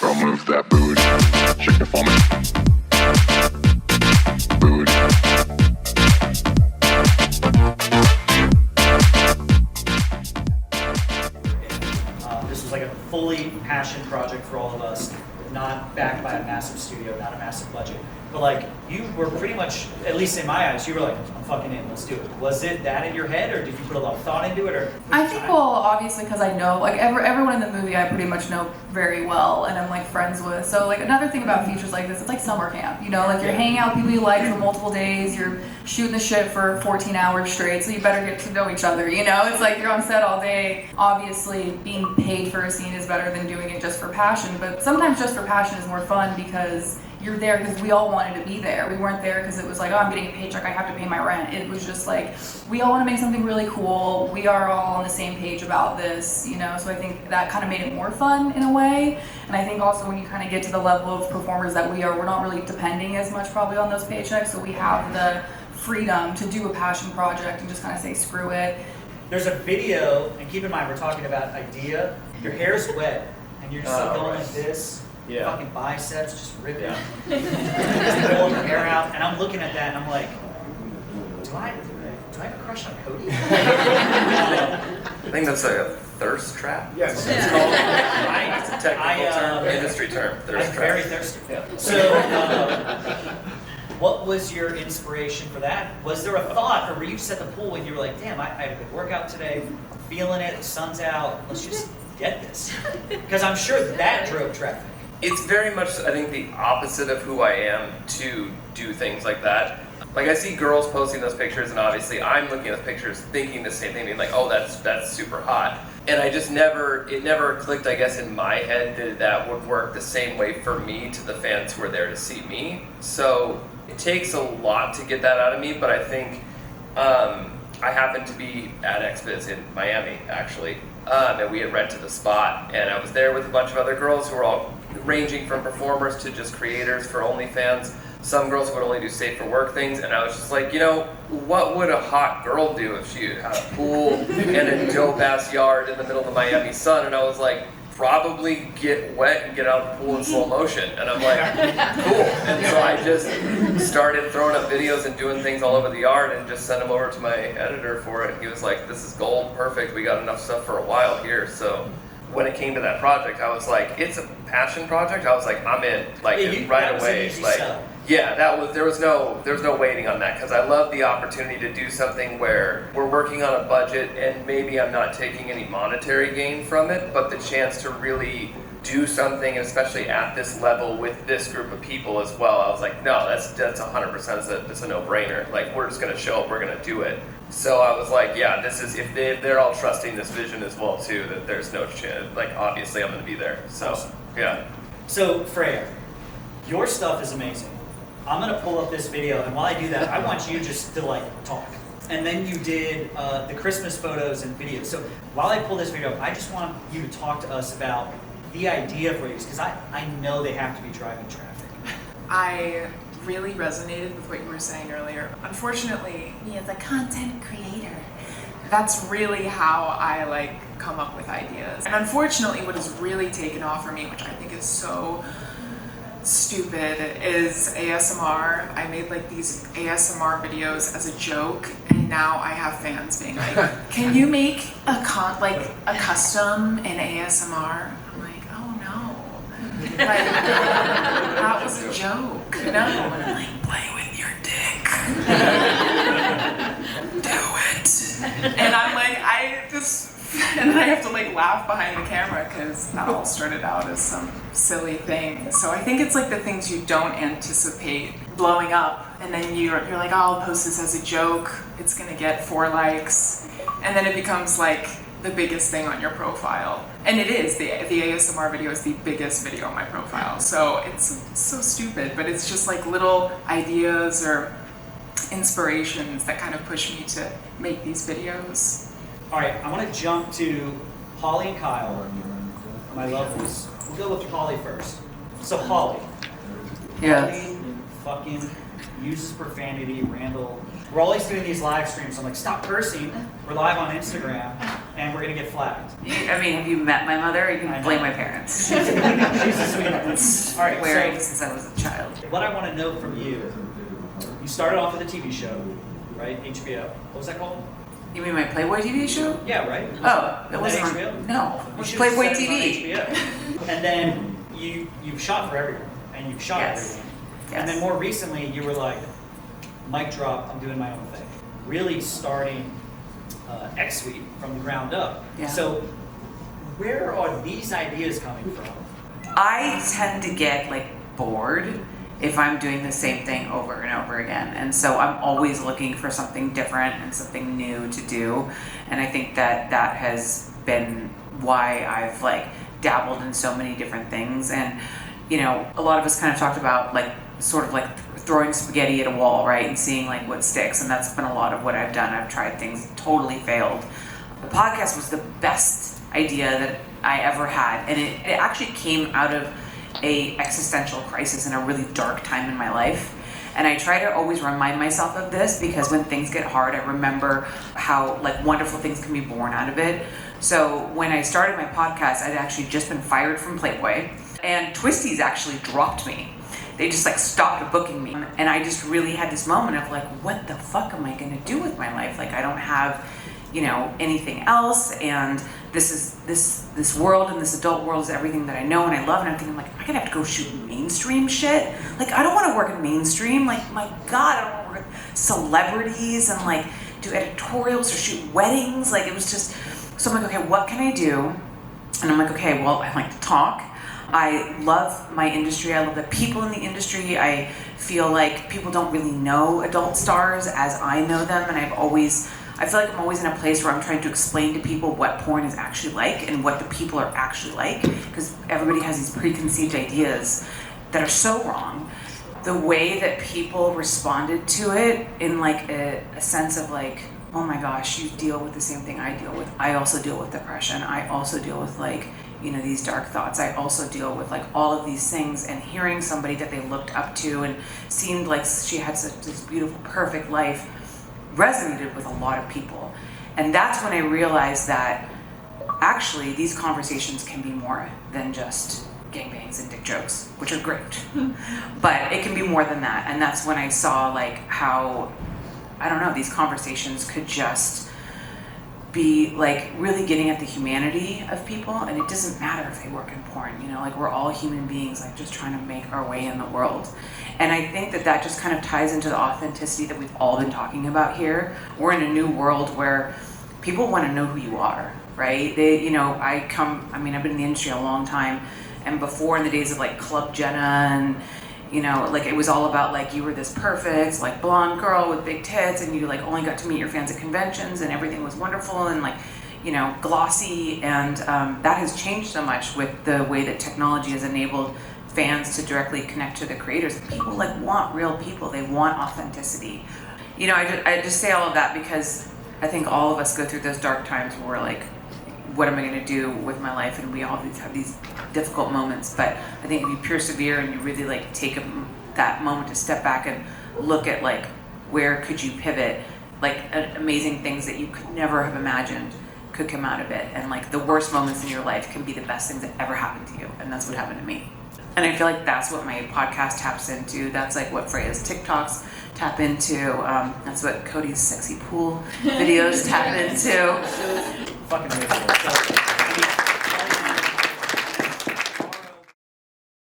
Girl, move that booty. Shake it for me. Booty. This was like a fully passion project for all of us, not backed by a massive studio, not a massive budget. But like, you were pretty much, at least in my eyes, you were like, I'm fucking in, let's do it. Was it that in your head, or did you put a lot of thought into it, or? I think, well, obviously, because I know, like, everyone in the movie I pretty much know very well, and I'm, like, friends with. So, like, another thing about features like this, it's like summer camp, you know? Like, you're hanging out with people you like for multiple days, you're shooting the shit for 14 hours straight, so you better get to know each other, you know? It's like you're on set all day. Obviously, being paid for a scene is better than doing it just for passion, but sometimes just for passion is more fun because you're there because we all wanted to be there. We weren't there because it was like, oh, I'm getting a paycheck, I have to pay my rent. It was just like, we all want to make something really cool. We are all on the same page about this, you know? So I think that kind of made it more fun in a way. And I think also when you kind of get to the level of performers that we are, we're not really depending as much probably on those paychecks. So we have the freedom to do a passion project and just kind of say, screw it. There's a video, and keep in mind, we're talking about idea. Your hair's wet, and you're just like going like this. Yeah. Fucking biceps just ripping. Just pulling your hair out, and I'm looking at that, and I'm like, do I have a crush on Cody? I think that's a thirst trap. Yes. It's called. It's a technical term, industry term. Thirst I'm trap. very thirsty. Yeah. So, what was your inspiration for that? Was there a thought, or were you just at the pool and you were like, damn, I had a good workout today, I'm feeling it, the sun's out, let's just get this? Because I'm sure that drove traffic. It's very much, I think, the opposite of who I am to do things like that. Like, I see girls posting those pictures, and obviously I'm looking at the pictures thinking the same thing, being like, oh, that's super hot. And I just it never clicked, I guess, in my head that that would work the same way for me to the fans who are there to see me. So it takes a lot to get that out of me, but I think I happened to be at XBIZ in Miami, actually, and we had rented a spot, and I was there with a bunch of other girls who were all ranging from performers to just creators for OnlyFans. Some girls would only do safe for work things, and I was just like, you know, what would a hot girl do if she had a pool and a dope ass yard in the middle of the Miami sun? And I was like, probably get wet and get out of the pool in slow motion. And I'm like, cool. And so I just started throwing up videos and doing things all over the yard and just sent them over to my editor for it. And he was like, this is gold, perfect. We got enough stuff for a while here. So when it came to that project, I was like, it's a passion project. I was like, I'm in, like, right away. Like, yeah, there was no waiting on that, because I love the opportunity to do something where we're working on a budget and maybe I'm not taking any monetary gain from it, but the chance to really do something, especially at this level with this group of people as well. I was like, no, that's 100%, it's a no-brainer. Like, we're just gonna show up, we're gonna do it. So I was like, yeah, this is, if they're all trusting this vision as well too, that there's no chance, like, obviously I'm gonna be there. So, yeah. So, Freya, your stuff is amazing. I'm gonna pull up this video, and while I do that, I want you just to like talk. And then you did the Christmas photos and videos. So while I pull this video up, I just want you to talk to us about the idea for these, because I know they have to be driving traffic. I really resonated with what you were saying earlier. Unfortunately, me as a content creator, that's really how I like come up with ideas. And unfortunately, what has really taken off for me, which I think is so stupid, is ASMR. I made like these ASMR videos as a joke, and now I have fans being like, can you make a custom in ASMR? I'm like, oh no. Like, that was a joke, you know? And I'm like, play with your dick. Do it. And I'm like, and I have to like laugh behind the camera because that all started out as some silly thing. So I think it's like the things you don't anticipate blowing up, and then you're like, oh, I'll post this as a joke, it's gonna get 4 likes, and then it becomes like the biggest thing on your profile. And it is, the ASMR video is the biggest video on my profile. So it's so stupid, but it's just like little ideas or inspirations that kind of push me to make these videos. All right, I want to jump to Holly and Kyle, my lovelies. We'll go with Holly first. So Holly. Yes. Holly fucking uses profanity, Randall. We're always doing these live streams. I'm like, stop cursing. We're live on Instagram. and we're gonna get flagged. I mean, have you met my mother? You I can know. blame my parents. She's a sweetheart. All right, Wearing so since I was a child. what I want to know from you, you started off with a TV show, right? HBO. What was that called? You mean my Playboy TV show? Yeah, right? Oh, it Was wasn't that on. HBO? No, it You was should've Playboy said TV. it was on HBO. And then you've shot for everyone, and you've shot Yes. everything. Yes. And then more recently, you were like, mic drop, I'm doing my own thing. Really starting X Suite from the ground up. Yeah. So where are these ideas coming from? I tend to get like bored if I'm doing the same thing over and over again. And so I'm always looking for something different and something new to do. And I think that that has been why I've like dabbled in so many different things. And, you know, a lot of us kind of talked about like sort of like throwing spaghetti at a wall, right? And seeing like what sticks. And that's been a lot of what I've done. I've tried things, totally failed. The podcast was the best idea that I ever had. And it actually came out of a existential crisis in a really dark time in my life. And I try to always remind myself of this because when things get hard, I remember how like wonderful things can be born out of it. So when I started my podcast, I'd actually just been fired from Playboy, and Twisties actually dropped me. They just like stopped booking me. And I just really had this moment of like, what the fuck am I gonna do with my life? Like I don't have, you know, anything else, and this world and this adult world is everything that I know and I love, and I'm thinking like, am I gonna have to go shoot mainstream shit? Like I don't wanna work in mainstream, like my God, I don't wanna work with celebrities and like do editorials or shoot weddings. Like it was just, so I'm like, okay, what can I do? And I'm like, okay, well, I like to talk. I love my industry. I love the people in the industry. I feel like people don't really know adult stars as I know them, and I feel like I'm always in a place where I'm trying to explain to people what porn is actually like and what the people are actually like, because everybody has these preconceived ideas that are so wrong. The way that people responded to it in like a sense of like, oh my gosh, you deal with the same thing I deal with. I also deal with depression. I also deal with like, you know, these dark thoughts. I also deal with like all of these things, and hearing somebody that they looked up to and seemed like she had such this beautiful, perfect life resonated with a lot of people. And that's when I realized that actually these conversations can be more than just gangbangs and dick jokes, which are great. But it can be more than that. And that's when I saw like how, I don't know, these conversations could just be like really getting at the humanity of people. And it doesn't matter if they work in porn, you know, like we're all human beings, like just trying to make our way in the world. And I think that that just kind of ties into the authenticity that we've all been talking about here. We're in a new world where people want to know who you are, right? They, you know, I've been in the industry a long time, and before in the days of like Club Jenna and, you know, like it was all about like you were this perfect like blonde girl with big tits, and you like only got to meet your fans at conventions, and everything was wonderful and like, you know, glossy. And that has changed so much with the way that technology has enabled fans to directly connect to the creators. People like want real people. They want authenticity. You know, I just say all of that because I think all of us go through those dark times where we're like, what am I going to do with my life? And we all have these difficult moments. But I think if you persevere and you really like take that moment to step back and look at like, where could you pivot? Like amazing things that you could never have imagined could come out of it. And like the worst moments in your life can be the best things that ever happened to you. And that's what happened to me. And I feel like that's what my podcast taps into. That's like what Freya's TikToks tap into. That's what Cody's sexy pool videos tap into. Fucking amazing.